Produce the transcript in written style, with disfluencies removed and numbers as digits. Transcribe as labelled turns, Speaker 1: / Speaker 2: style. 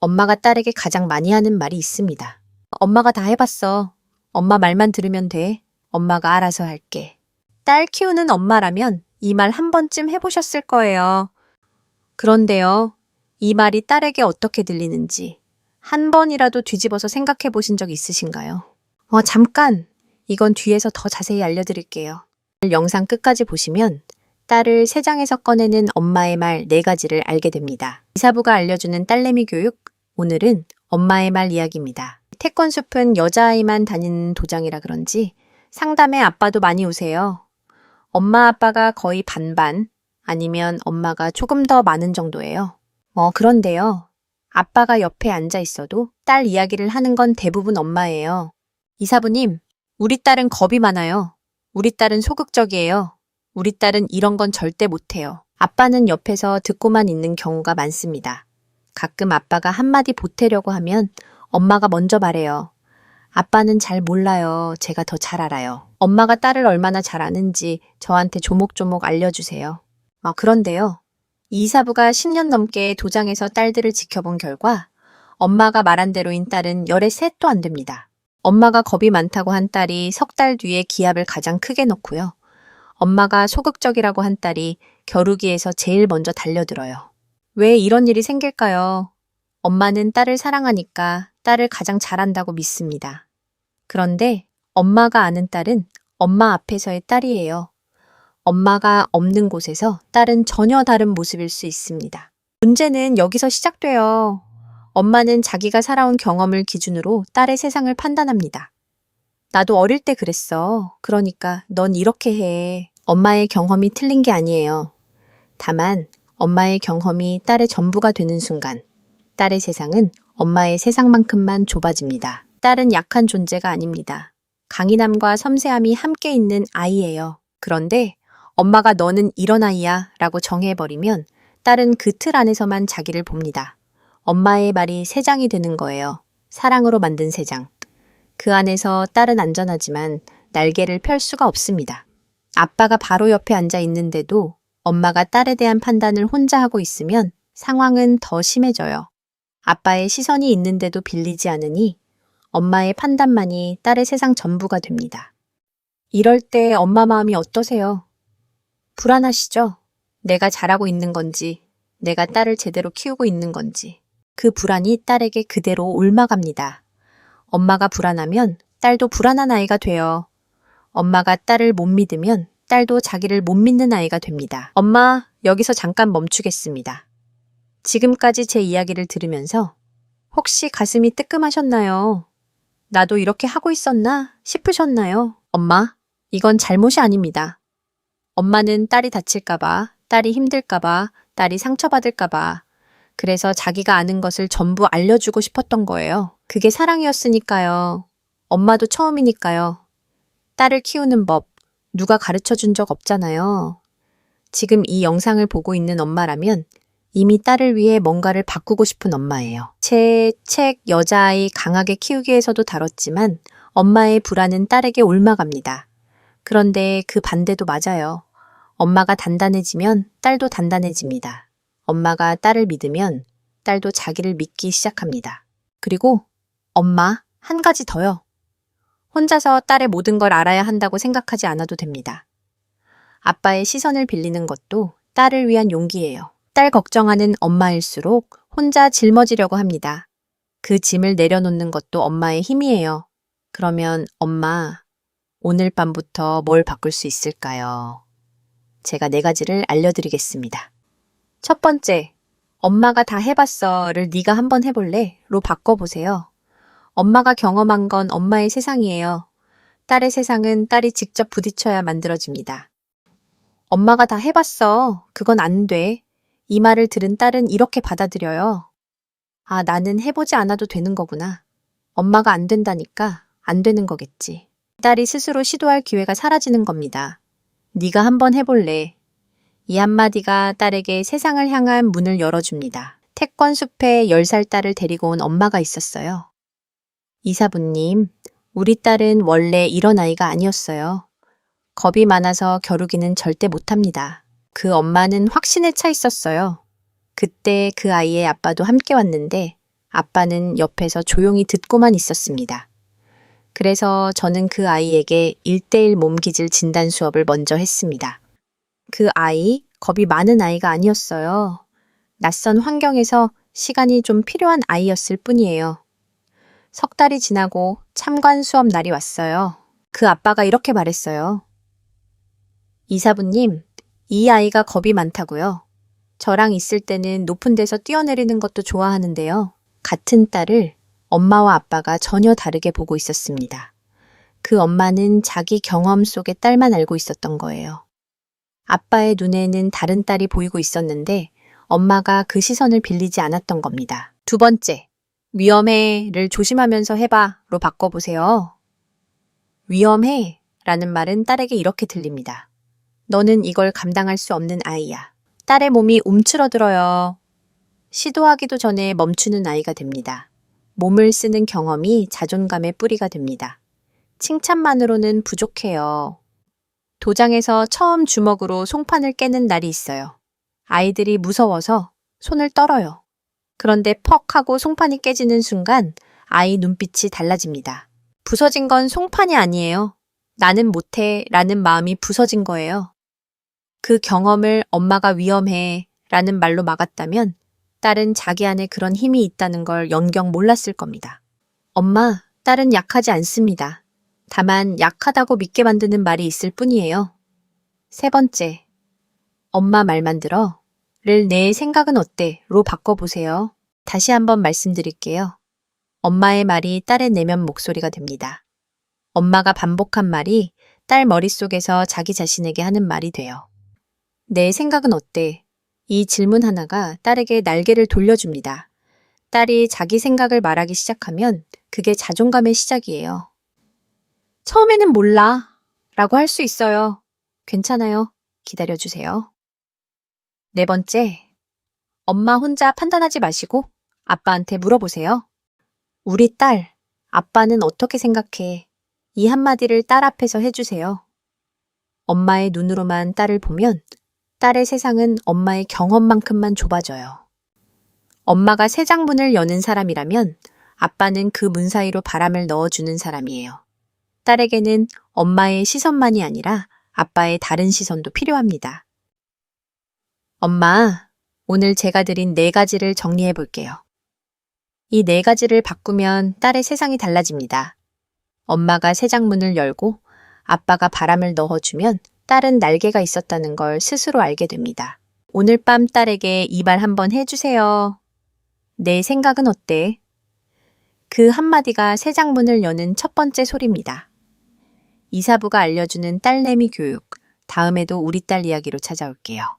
Speaker 1: 엄마가 딸에게 가장 많이 하는 말이 있습니다. 엄마가 다 해봤어. 엄마 말만 들으면 돼. 엄마가 알아서 할게. 딸 키우는 엄마라면 이 말 한 번쯤 해보셨을 거예요. 그런데요, 이 말이 딸에게 어떻게 들리는지 한 번이라도 뒤집어서 생각해 보신 적 있으신가요? 잠깐! 이건 뒤에서 더 자세히 알려드릴게요. 영상 끝까지 보시면 딸을 새장에서 꺼내는 엄마의 말 4가지를 알게 됩니다. 이사부가 알려주는 딸내미 교육, 오늘은 엄마의 말 이야기입니다. 태권숲은 여자아이만 다니는 도장이라 그런지 상담에 아빠도 많이 오세요. 엄마 아빠가 거의 반반, 아니면 엄마가 조금 더 많은 정도예요. 그런데요. 아빠가 옆에 앉아 있어도 딸 이야기를 하는 건 대부분 엄마예요. 이사부님, 우리 딸은 겁이 많아요. 우리 딸은 소극적이에요. 우리 딸은 이런 건 절대 못해요. 아빠는 옆에서 듣고만 있는 경우가 많습니다. 가끔 아빠가 한마디 보태려고 하면 엄마가 먼저 말해요. 아빠는 잘 몰라요. 제가 더 잘 알아요. 엄마가 딸을 얼마나 잘 아는지 저한테 조목조목 알려주세요. 그런데요. 이사부가 10년 넘게 도장에서 딸들을 지켜본 결과 엄마가 말한 대로인 딸은 13도 안 됩니다. 엄마가 겁이 많다고 한 딸이 석 달 뒤에 기합을 가장 크게 놓고요. 엄마가 소극적이라고 한 딸이 겨루기에서 제일 먼저 달려들어요. 왜 이런 일이 생길까요? 엄마는 딸을 사랑하니까 딸을 가장 잘한다고 믿습니다. 그런데 엄마가 아는 딸은 엄마 앞에서의 딸이에요. 엄마가 없는 곳에서 딸은 전혀 다른 모습일 수 있습니다. 문제는 여기서 시작돼요. 엄마는 자기가 살아온 경험을 기준으로 딸의 세상을 판단합니다. 나도 어릴 때 그랬어. 그러니까 넌 이렇게 해. 엄마의 경험이 틀린 게 아니에요. 다만 엄마의 경험이 딸의 전부가 되는 순간 딸의 세상은 엄마의 세상만큼만 좁아집니다. 딸은 약한 존재가 아닙니다. 강인함과 섬세함이 함께 있는 아이예요. 그런데 엄마가 너는 이런 아이야 라고 정해버리면 딸은 그 틀 안에서만 자기를 봅니다. 엄마의 말이 세장이 되는 거예요. 사랑으로 만든 세장. 그 안에서 딸은 안전하지만 날개를 펼 수가 없습니다. 아빠가 바로 옆에 앉아 있는데도 엄마가 딸에 대한 판단을 혼자 하고 있으면 상황은 더 심해져요. 아빠의 시선이 있는데도 빌리지 않으니 엄마의 판단만이 딸의 세상 전부가 됩니다. 이럴 때 엄마 마음이 어떠세요? 불안하시죠? 내가 잘하고 있는 건지, 내가 딸을 제대로 키우고 있는 건지. 그 불안이 딸에게 그대로 옮아갑니다. 엄마가 불안하면 딸도 불안한 아이가 돼요. 엄마가 딸을 못 믿으면 딸도 자기를 못 믿는 아이가 됩니다. 엄마, 여기서 잠깐 멈추겠습니다. 지금까지 제 이야기를 들으면서 혹시 가슴이 뜨끔하셨나요? 나도 이렇게 하고 있었나 싶으셨나요? 엄마, 이건 잘못이 아닙니다. 엄마는 딸이 다칠까봐, 딸이 힘들까봐, 딸이 상처받을까봐, 그래서 자기가 아는 것을 전부 알려주고 싶었던 거예요. 그게 사랑이었으니까요. 엄마도 처음이니까요. 딸을 키우는 법, 누가 가르쳐 준 적 없잖아요. 지금 이 영상을 보고 있는 엄마라면 이미 딸을 위해 뭔가를 바꾸고 싶은 엄마예요. 제 책 여자아이 강하게 키우기에서도 다뤘지만 엄마의 불안은 딸에게 옮아갑니다. 그런데 그 반대도 맞아요. 엄마가 단단해지면 딸도 단단해집니다. 엄마가 딸을 믿으면 딸도 자기를 믿기 시작합니다. 그리고 엄마, 한 가지 더요. 혼자서 딸의 모든 걸 알아야 한다고 생각하지 않아도 됩니다. 아빠의 시선을 빌리는 것도 딸을 위한 용기예요. 딸 걱정하는 엄마일수록 혼자 짊어지려고 합니다. 그 짐을 내려놓는 것도 엄마의 힘이에요. 그러면 엄마, 오늘 밤부터 뭘 바꿀 수 있을까요? 제가 4가지를 알려드리겠습니다. 첫 번째, 엄마가 다 해봤어를 네가 한번 해볼래?로 바꿔보세요. 엄마가 경험한 건 엄마의 세상이에요. 딸의 세상은 딸이 직접 부딪혀야 만들어집니다. 엄마가 다 해봤어. 그건 안 돼. 이 말을 들은 딸은 이렇게 받아들여요. 아, 나는 해보지 않아도 되는 거구나. 엄마가 안 된다니까 안 되는 거겠지. 딸이 스스로 시도할 기회가 사라지는 겁니다. 네가 한번 해볼래. 이 한마디가 딸에게 세상을 향한 문을 열어줍니다. 태권숲에 10살 딸을 데리고 온 엄마가 있었어요. 이사부님, 우리 딸은 원래 이런 아이가 아니었어요. 겁이 많아서 겨루기는 절대 못합니다. 그 엄마는 확신에 차 있었어요. 그때 그 아이의 아빠도 함께 왔는데 아빠는 옆에서 조용히 듣고만 있었습니다. 그래서 저는 그 아이에게 1대1 몸기질 진단 수업을 먼저 했습니다. 그 아이, 겁이 많은 아이가 아니었어요. 낯선 환경에서 시간이 좀 필요한 아이였을 뿐이에요. 석 달이 지나고 참관 수업 날이 왔어요. 그 아빠가 이렇게 말했어요. 이사부님, 이 아이가 겁이 많다고요. 저랑 있을 때는 높은 데서 뛰어내리는 것도 좋아하는데요. 같은 딸을 엄마와 아빠가 전혀 다르게 보고 있었습니다. 그 엄마는 자기 경험 속의 딸만 알고 있었던 거예요. 아빠의 눈에는 다른 딸이 보이고 있었는데 엄마가 그 시선을 빌리지 않았던 겁니다. 두 번째, 위험해를 조심하면서 해봐로 바꿔보세요. 위험해 라는 말은 딸에게 이렇게 들립니다. 너는 이걸 감당할 수 없는 아이야. 딸의 몸이 움츠러들어요. 시도하기도 전에 멈추는 아이가 됩니다. 몸을 쓰는 경험이 자존감의 뿌리가 됩니다. 칭찬만으로는 부족해요. 도장에서 처음 주먹으로 송판을 깨는 날이 있어요. 아이들이 무서워서 손을 떨어요. 그런데 퍽 하고 송판이 깨지는 순간 아이 눈빛이 달라집니다. 부서진 건 송판이 아니에요. 나는 못해 라는 마음이 부서진 거예요. 그 경험을 엄마가 위험해 라는 말로 막았다면 딸은 자기 안에 그런 힘이 있다는 걸 영영 몰랐을 겁니다. 엄마, 딸은 약하지 않습니다. 다만 약하다고 믿게 만드는 말이 있을 뿐이에요. 세 번째, 엄마 말만 들어 를 내 생각은 어때?로 바꿔보세요. 다시 한번 말씀드릴게요. 엄마의 말이 딸의 내면 목소리가 됩니다. 엄마가 반복한 말이 딸 머릿속에서 자기 자신에게 하는 말이 돼요. 내 생각은 어때? 이 질문 하나가 딸에게 날개를 돌려줍니다. 딸이 자기 생각을 말하기 시작하면 그게 자존감의 시작이에요. 처음에는 몰라 라고 할 수 있어요. 괜찮아요. 기다려주세요. 네 번째, 엄마 혼자 판단하지 마시고 아빠한테 물어보세요. 우리 딸, 아빠는 어떻게 생각해? 이 한마디를 딸 앞에서 해주세요. 엄마의 눈으로만 딸을 보면 딸의 세상은 엄마의 경험만큼만 좁아져요. 엄마가 새 장문을 여는 사람이라면 아빠는 그 문 사이로 바람을 넣어주는 사람이에요. 딸에게는 엄마의 시선만이 아니라 아빠의 다른 시선도 필요합니다. 엄마, 오늘 제가 드린 4가지를 정리해 볼게요. 이 4가지를 바꾸면 딸의 세상이 달라집니다. 엄마가 새 장문을 열고 아빠가 바람을 넣어주면 딸은 날개가 있었다는 걸 스스로 알게 됩니다. 오늘 밤 딸에게 이 말 한번 해주세요. 내 생각은 어때? 그 한마디가 새 장문을 여는 첫 번째 소리입니다. 이사부가 알려주는 딸내미 교육, 다음에도 우리 딸 이야기로 찾아올게요.